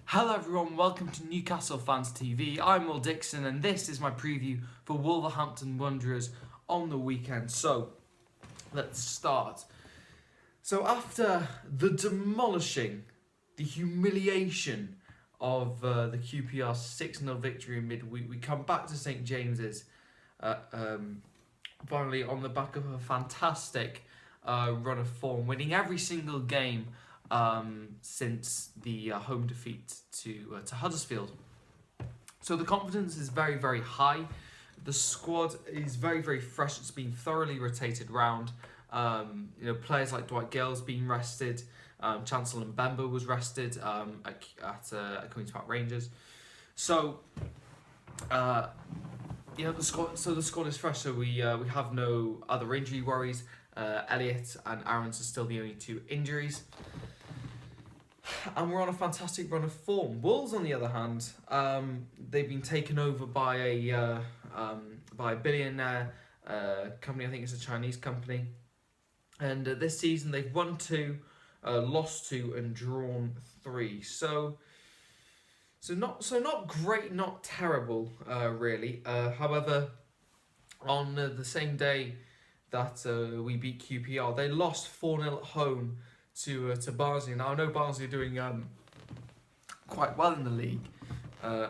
Hello everyone, welcome to Newcastle Fans TV. I'm Will Dixon and this is my preview for Wolverhampton Wanderers on the weekend. So, let's start. So after the demolishing, the humiliation of the QPR 6-0 victory in midweek, we come back to St James's finally on the back of a fantastic run of form, winning every single game since the home defeat to Huddersfield. So the confidence is very, very high. The squad is very, very fresh. It's been thoroughly rotated round. Players like Dwight Gale's been rested. Chancellor Mbemba was rested at Queen's Park Rangers. So, the squad is fresh. So we have no other injury worries. Elliott and Aarons are still the only two injuries. And we're on a fantastic run of form. Wolves, on the other hand, they've been taken over by a billionaire company. I think it's a Chinese company. And this season they've won 2, lost 2, and drawn 3. So not great, not terrible, really. However, on the same day that we beat QPR, they lost 4-0 at home to Barnsley. Now I know Barnsley are doing quite well in the league.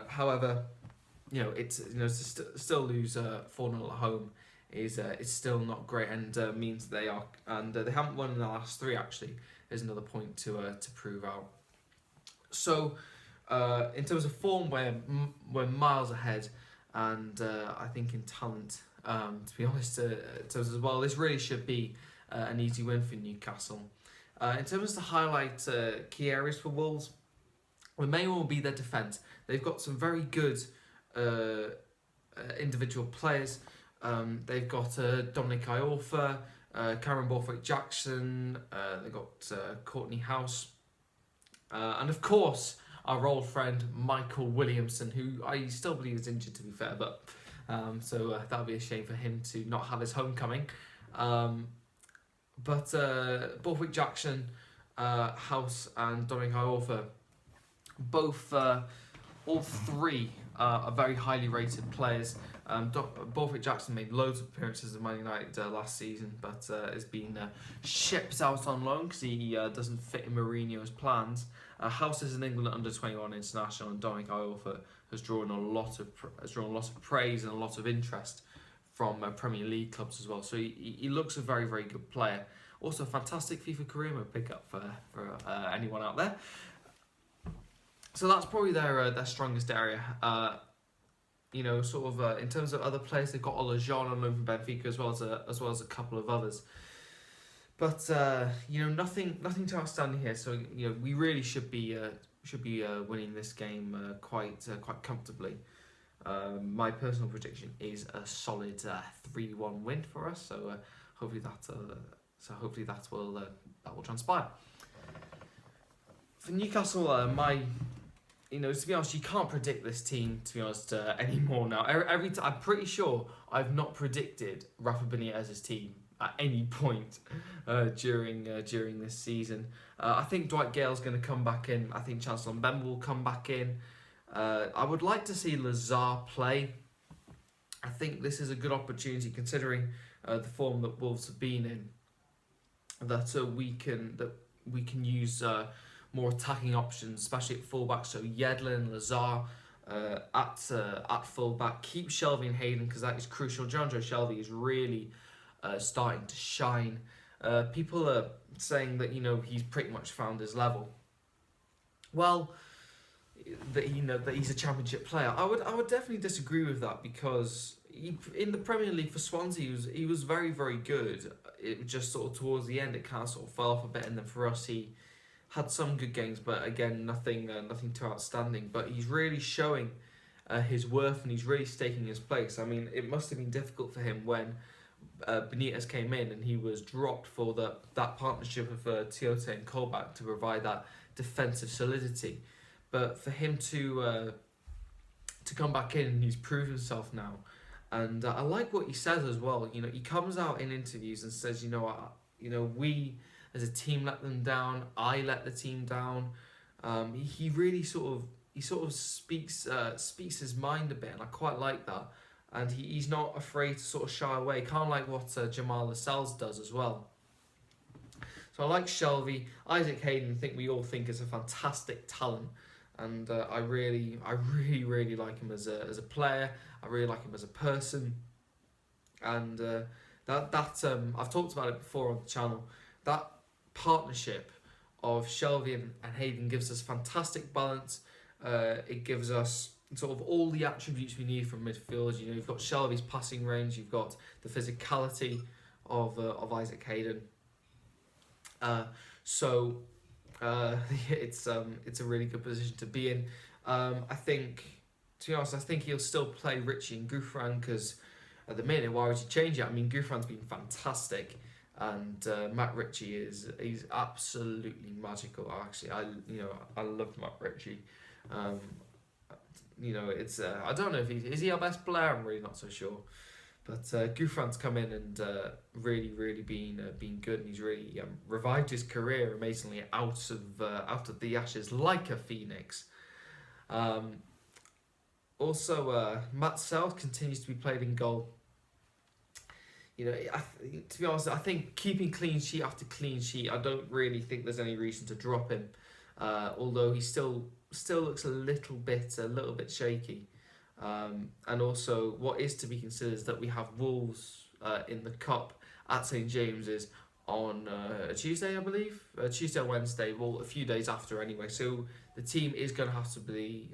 However, still lose 4-0 at home is it's still not great, and means they haven't won in the last 3. Actually, is another point to prove out. So, in terms of form, we're miles ahead, and I think in talent, to be honest, terms as well, this really should be an easy win for Newcastle. In terms to highlight key areas for Wolves, the main one will be their defence. They've got some very good individual players. They've got Dominic Iorfa, Cameron Borthwick-Jackson, they've got Courtney House, and of course our old friend Michael Williamson, who I still believe is injured, to be fair, but so that would be a shame for him to not have his homecoming. But Borthwick-Jackson, House, and Dominic Iorfa, both, all 3 are very highly rated players. Borthwick-Jackson made loads of appearances at Man United last season, but has been shipped out on loan because he doesn't fit in Mourinho's plans. House is an England under-21 international, and Dominic Iorfa has drawn a lot of praise and a lot of interest from Premier League clubs as well. So he looks a very, very good player. Also a fantastic FIFA career mode pickup for anyone out there. So that's probably their strongest area. In terms of other players, they've got Olajuwon on loan from Benfica as well as a couple of others. But nothing too outstanding here. So we really should be winning this game quite comfortably. My personal prediction is a solid 3-1 win for us. So hopefully that will transpire. For Newcastle, to be honest, you can't predict this team, to be honest, anymore now. I'm pretty sure I've not predicted Rafa Benitez's team at any point during this season. I think Dwight Gale's going to come back in. I think Chancellor Mbemba will come back in. I would like to see Lazar play. I think this is a good opportunity, considering the form that Wolves have been in, that we can use more attacking options, especially at fullback. So Yedlin, Lazar at fullback. Keep Shelvey and Hayden, because that is crucial. Jonjo Shelvey is really starting to shine. People are saying that he's pretty much found his level. Well, that he's a championship player. I would definitely disagree with that, because in the Premier League for Swansea he was very, very good. It just sort of towards the end it kind of sort of fell off a bit, and then for us he had some good games, but again nothing too outstanding. But he's really showing his worth, and he's really staking his place. I mean, it must have been difficult for him when Benitez came in and he was dropped for that partnership of Tiote and Colback to provide that defensive solidity. But for him to come back in, he's proved himself now, and I like what he says as well. He comes out in interviews and says, we as a team let them down. I let the team down. He really sort of speaks his mind a bit, and I quite like that. And he's not afraid to sort of shy away, kind of like what Jamal Lascelles does as well. So I like Shelvey. Isaac Hayden, we all think is a fantastic talent, and I really like him as a player. I really like him as a person, and I've talked about it before on the channel. That partnership of Shelvey and Hayden gives us fantastic balance. It gives us sort of all the attributes we need from midfield. You know, you've got Shelvey's passing range, you've got the physicality of Isaac Hayden. So it's a really good position to be in. I think, to be honest, I think he'll still play Richie and Gouffran, because at the minute, why would you change it? I mean, Gouffran's been fantastic, and Matt Ritchie he's absolutely magical. Actually, I love Matt Ritchie. It's I don't know if is he our best player. I'm really not so sure. But Gouffran's come in and really been good, and he's really revived his career amazingly out of the ashes like a phoenix. Also, Matt South continues to be played in goal. You know, to be honest, I think keeping clean sheet after clean sheet, I don't really think there's any reason to drop him. Although he still looks a little bit shaky. And also, what is to be considered is that we have Wolves in the Cup at St James's on a Tuesday, I believe. Tuesday or Wednesday, well, a few days after anyway. So the team is going to have to be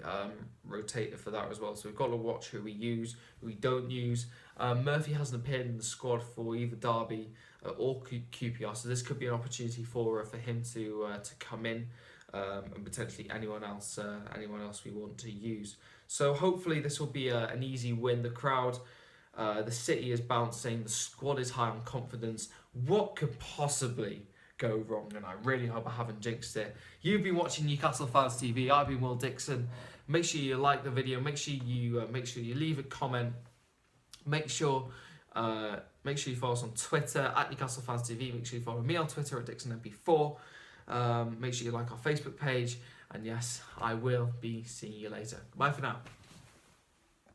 rotated for that as well. So we've got to watch who we use, who we don't use. Murphy hasn't appeared in the squad for either Derby or QPR, so this could be an opportunity for him to come in, and potentially anyone else we want to use. So hopefully this will be an easy win. The crowd, the city is bouncing, the squad is high on confidence. What could possibly go wrong? And I really hope I haven't jinxed it. You've been watching Newcastle Fans TV. I've been Will Dixon. Make sure you like the video. Make sure you leave a comment. Make sure you follow us on Twitter at Newcastle Fans TV. Make sure you follow me on Twitter at DixonMP4. Make sure you like our Facebook page. And yes, I will be seeing you later. Bye for now.